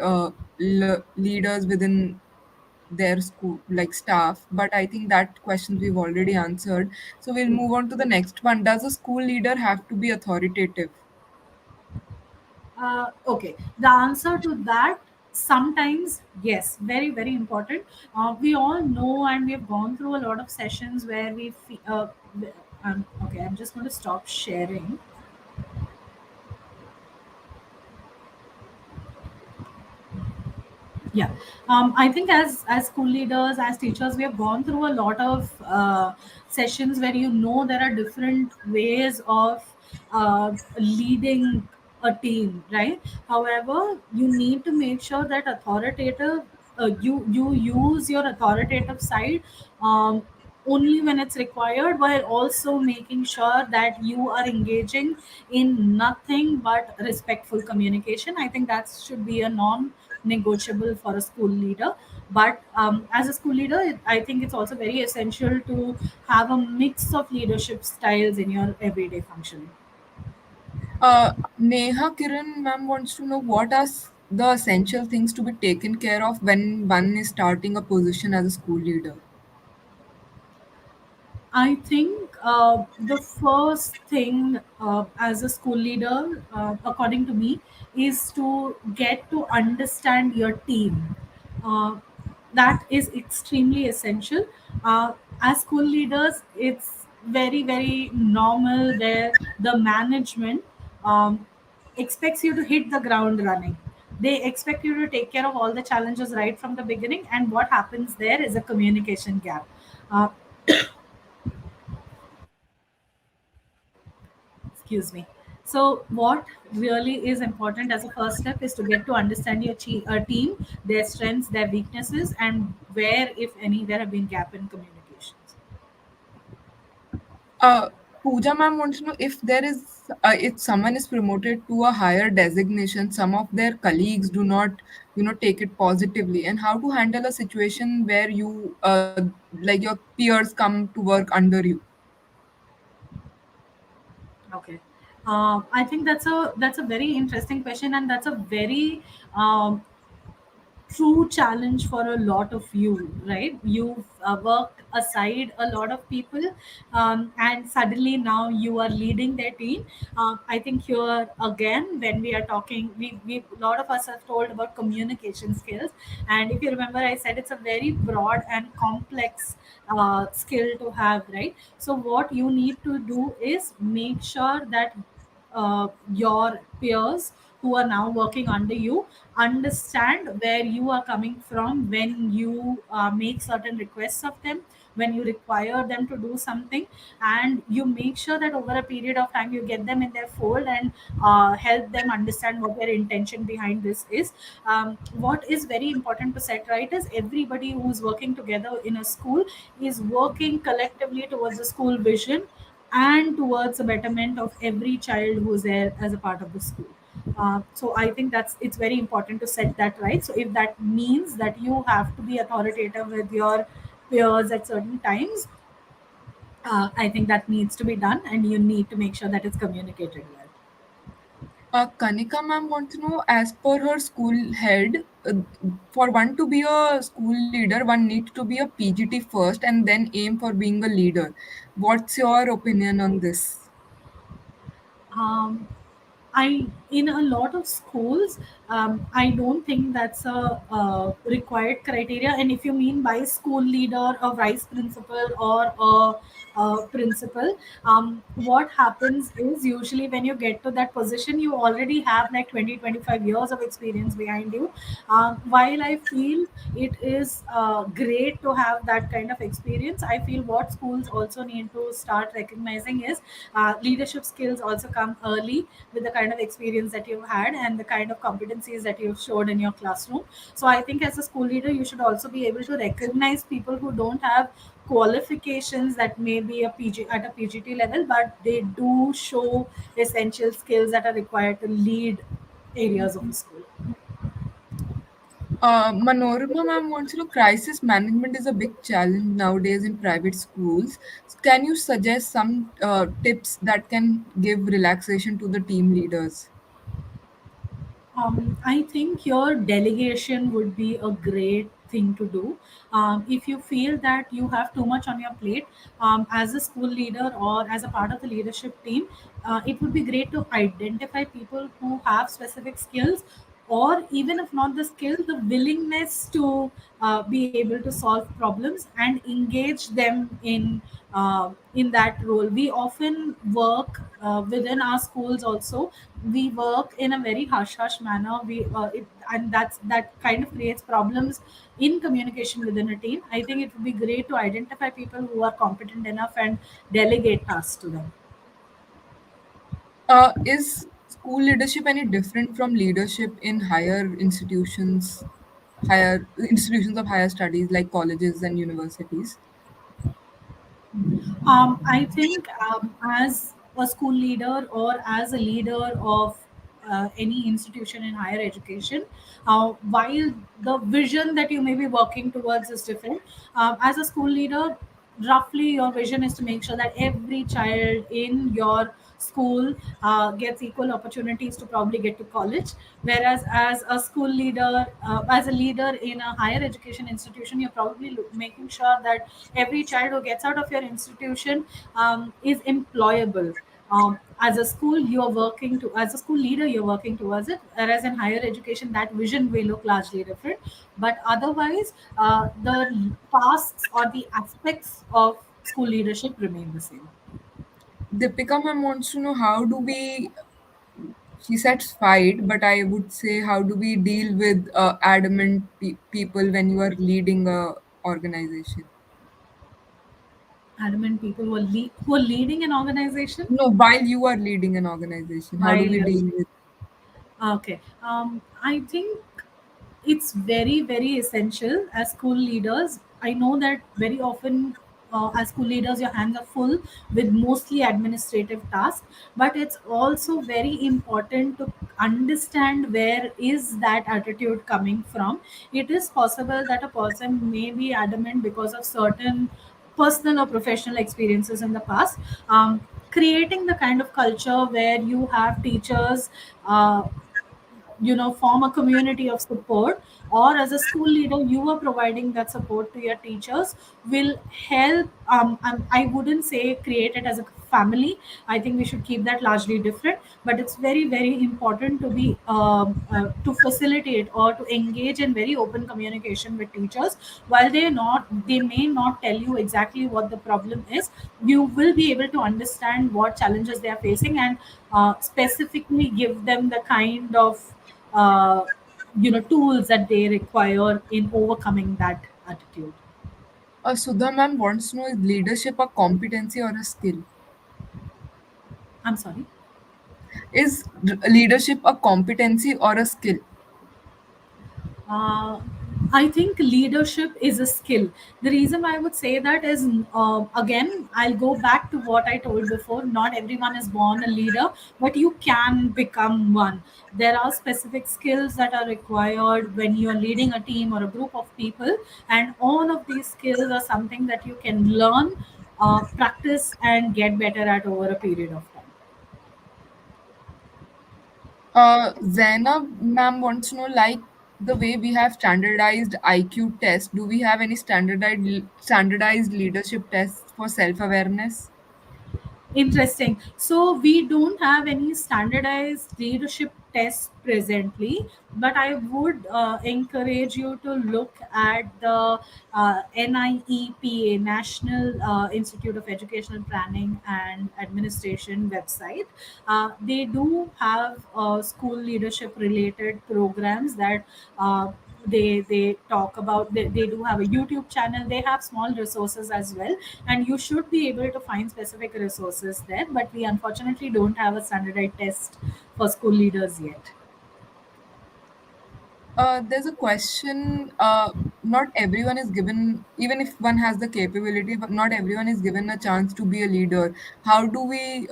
leaders within their school, like staff. But I think that questions we've already answered. So we'll move on to the next one. Does a school leader have to be authoritative? Okay, the answer to that, sometimes yes, very very important. We all know, and we have gone through a lot of sessions where okay, I'm just going to stop sharing. Yeah, I think as school leaders, as teachers, we have gone through a lot of sessions where there are different ways of leading a team, right? However, you need to make sure that authoritative you use your authoritative side only when it's required, while also making sure that you are engaging in nothing but respectful communication. I think that should be a non-negotiable for a school leader. But as a school leader, I think it's also very essential to have a mix of leadership styles in your everyday functioning. Neha Kiran ma'am wants to know what are the essential things to be taken care of when one is starting a position as a school leader. I think the first thing as a school leader, according to me, is to get to understand your team. Uh, that is extremely essential. As school leaders, it's very, very normal where the management expects you to hit the ground running. They expect you to take care of all the challenges right from the beginning, and what happens there is a communication gap. Uh, Excuse me. So what really is important as a first step is to get to understand your team, their strengths, their weaknesses, and where, if any, there have been gap in communications. Pooja ma'am wants to know if someone is promoted to a higher designation, some of their colleagues do not, take it positively, and how to handle a situation where like your peers come to work under you. Okay. I think that's a very interesting question, and that's a very um, true challenge for a lot of you, right? You've worked aside a lot of people, and suddenly now you are leading their team. I think here again, when we are talking, we a lot of us have told about communication skills, and if you remember, I said it's a very broad and complex skill to have, right? So what you need to do is make sure that your peers who are now working under you understand where you are coming from when you make certain requests of them, when you require them to do something, and you make sure that over a period of time you get them in their fold and help them understand what their intention behind this is. What is very important to set right is everybody who's working together in a school is working collectively towards a school vision and towards the betterment of every child who's there as a part of the school. So I think it's very important to set that right. So if that means that you have to be authoritative with your peers at certain times, I think that needs to be done, and you need to make sure that it's communicated well. Kanika ma'am wants to know, as per her school head, for one to be a school leader, one needs to be a PGT first and then aim for being a leader. What's your opinion on this? Um, I in a lot of schools, I don't think that's a required criteria. And if you mean by school leader, a vice principal, or a principal, what happens is usually when you get to that position, you already have like 20-25 years of experience behind you. While I feel it is great to have that kind of experience, I feel what schools also need to start recognizing is leadership skills also come early with the kind of experience that you've had and the kind of competencies that you've showed in your classroom. So I think as a school leader, you should also be able to recognize people who don't have qualifications that may be a PG at a PGT level, but they do show essential skills that are required to lead areas of the school. Manorama ma'am wants to know, crisis management is a big challenge nowadays in private schools. Can you suggest some tips that can give relaxation to the team leaders? I think your delegation would be a great thing to do. If you feel that you have too much on your plate as a school leader or as a part of the leadership team, it would be great to identify people who have specific skills, or even if not the skill, the willingness to be able to solve problems and engage them in that role. We often work within our schools also. We work in a very hush hush manner. And that kind of creates problems in communication within a team. I think it would be great to identify people who are competent enough and delegate tasks to them. Is school leadership any different from leadership in higher institutions of higher studies like colleges and universities? I think as a school leader or as a leader of any institution in higher education, while the vision that you may be working towards is different, as a school leader, roughly your vision is to make sure that every child in your school gets equal opportunities to probably get to college. Whereas as a school leader, as a leader in a higher education institution, you're probably making sure that every child who gets out of your institution is employable. As a school, you are working to as a school leader, you're working towards it. Whereas in higher education, that vision will look largely different. But otherwise, the tasks or the aspects of school leadership remain the same. Deepika ma'am wants to know, how do we, she said fight, but I would say, how do we deal with adamant people when you are leading a organization? Adamant people who are leading an organization No, while you are leading an organization, how do while we you're deal leading. with? Okay. I think it's very, very essential as school leaders. I know that very often as school leaders, your hands are full with mostly administrative tasks, but it's also very important to understand where is that attitude coming from. It is possible that a person may be adamant because of certain personal or professional experiences in the past. Creating the kind of culture where you have teachers form a community of support, or as a school leader you are providing that support to your teachers, will help. I wouldn't say create it as a family. I think we should keep that largely different, but it's very very important to be to facilitate or to engage in very open communication with teachers. While they may not tell you exactly what the problem is, you will be able to understand what challenges they are facing, and specifically give them the kind of uh, tools that they require in overcoming that attitude. Sudha ma'am wants to know, is leadership a competency or a skill? I'm sorry. Is leadership a competency or a skill? uh, I think leadership is a skill. The reason I would say that is, again, I'll go back to what I told before. Not everyone is born a leader, but you can become one. There are specific skills that are required when you're leading a team or a group of people, and all of these skills are something that you can learn, practice, and get better at over a period of time. Zainab ma'am wants to know, like the way we have standardized IQ tests, do we have any standardized leadership tests for self-awareness? Interesting. So we don't have any standardized leadership tests presently, but I would encourage you to look at the NIEPA, National Institute of Educational Planning and Administration website. They do have school leadership related programs that they talk about. They do have a YouTube channel. They have small resources as well, and you should be able to find specific resources there, but we unfortunately don't have a standardized test for school leaders yet. There's a question. Not everyone is given, even if one has the capability, but not everyone is given a chance to be a leader. How do we,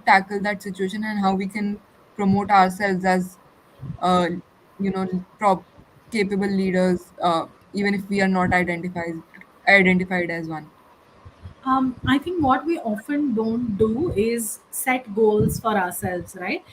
tackle that situation, and how we can promote ourselves as, uh, you know, prop capable leaders, even if we are not identified as one. I think what we often don't do is set goals for ourselves, right?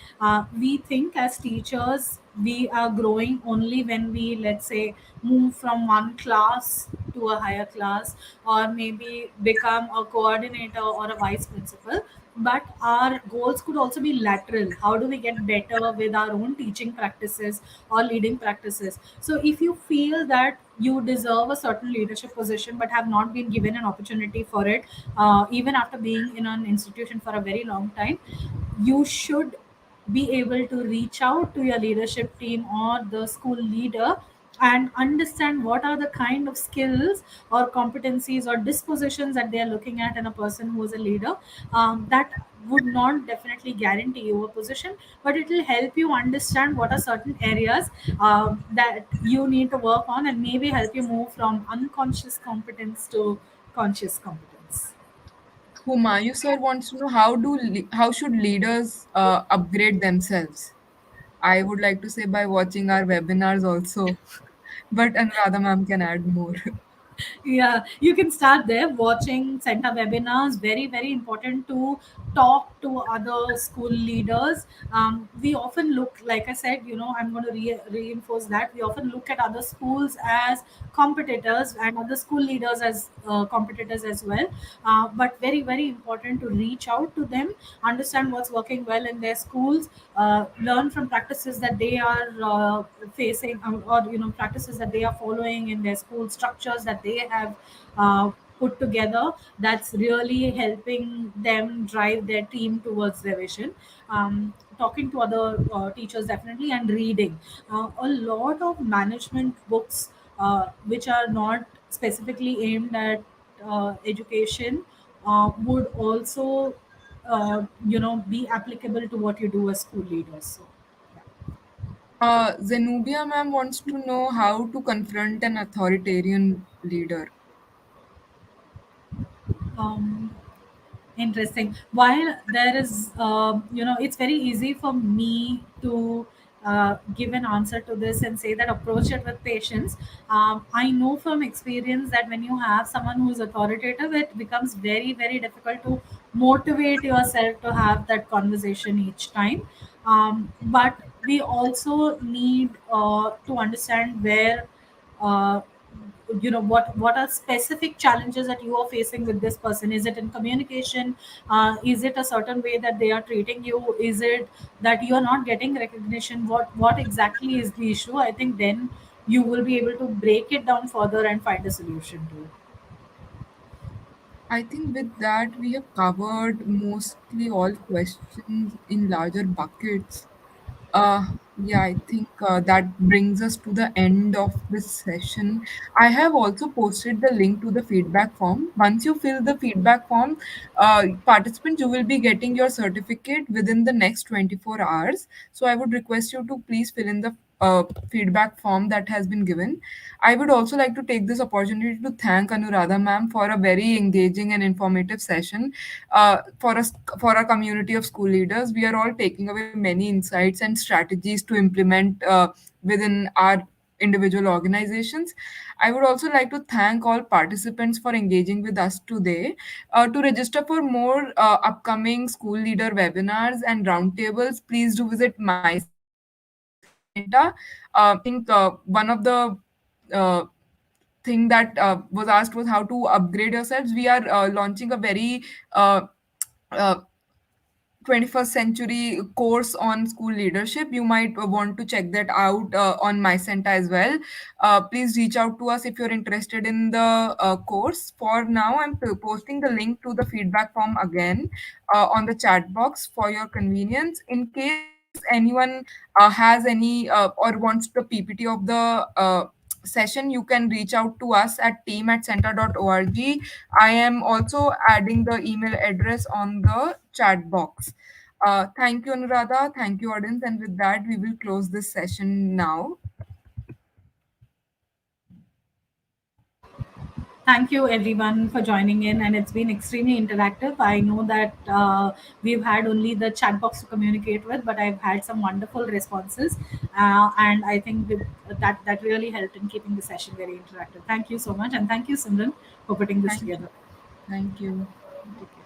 We think as teachers we are growing only when we, let's say, move from one class to a higher class, or maybe become a coordinator or a vice principal. But our goals could also be lateral. How do we get better with our own teaching practices or leading practices? So if you feel that you deserve a certain leadership position but have not been given an opportunity for it, even after being in an institution for a very long time, you should be able to reach out to your leadership team or the school leader and understand what are the kind of skills or competencies or dispositions that they are looking at in a person who is a leader. That would not definitely guarantee you a position, but it will help you understand what are certain areas that you need to work on, and maybe help you move from unconscious competence to conscious competence. Humayu sir wants to know, how should leaders upgrade themselves? I would like to say by watching our webinars also, but Anuradha ma'am can add more. Yeah, you can start there watching CENTA webinars. Very, very important to talk to other school leaders. We often look, like I said, I'm going to reinforce that. We often look at other schools as competitors and other school leaders as competitors as well. But very, very important to reach out to them, understand what's working well in their schools, learn from practices that they are facing, or practices that they are following in their school, structures that they have put together, that's really helping them drive their team towards their vision. Talking to other teachers definitely, and reading a lot of management books which are not specifically aimed at education would also be applicable to what you do as school leaders. So yeah. Zenubia ma'am wants to know how to confront an authoritarian leader. Um, Interesting. While there is, it's very easy for me to give an answer to this and say that approach it with patience. I know from experience that when you have someone who's authoritative, it becomes very, very difficult to motivate yourself to have that conversation each time. But we also need to understand where. Uh, what are specific challenges that you are facing with this person? Is it in communication? Is it a certain way that they are treating you? Is it that you are not getting recognition? What exactly is the issue? I think then you will be able to break it down further and find a solution to it. I think with that, we have covered mostly all questions in larger buckets. Yeah, I think that brings us to the end of this session. I have also posted the link to the feedback form. Once you fill the feedback form, participants, you will be getting your certificate within the next 24 hours. So I would request you to please fill in the feedback form that has been given. I would also like to take this opportunity to thank Anuradha ma'am for a very engaging and informative session. For our community of school leaders, we are all taking away many insights and strategies to implement within our individual organizations. I would also like to thank all participants for engaging with us today. To register for more upcoming school leader webinars and roundtables, please do visit mycenta. I think one of the thing that was asked was how to upgrade yourselves. We are launching a very uh, uh, 21st century course on school leadership. You might want to check that out on mycenta as well. Please reach out to us if you're interested in the course. For now, I'm posting the link to the feedback form again on the chat box for your convenience. In case anyone has any or wants the ppt of the session, you can reach out to us at team@centa.org. I am also adding the email address on the chat box. Thank you, Anuradha. Thank you, audience. And with that, we will close this session now. Thank you everyone for joining in, and it's been extremely interactive. I know that we've had only the chat box to communicate with, but I've had some wonderful responses, and I think that really helped in keeping the session very interactive. Thank you so much, and thank you, Simran, for putting this Thank you. together. Thank you. Take care.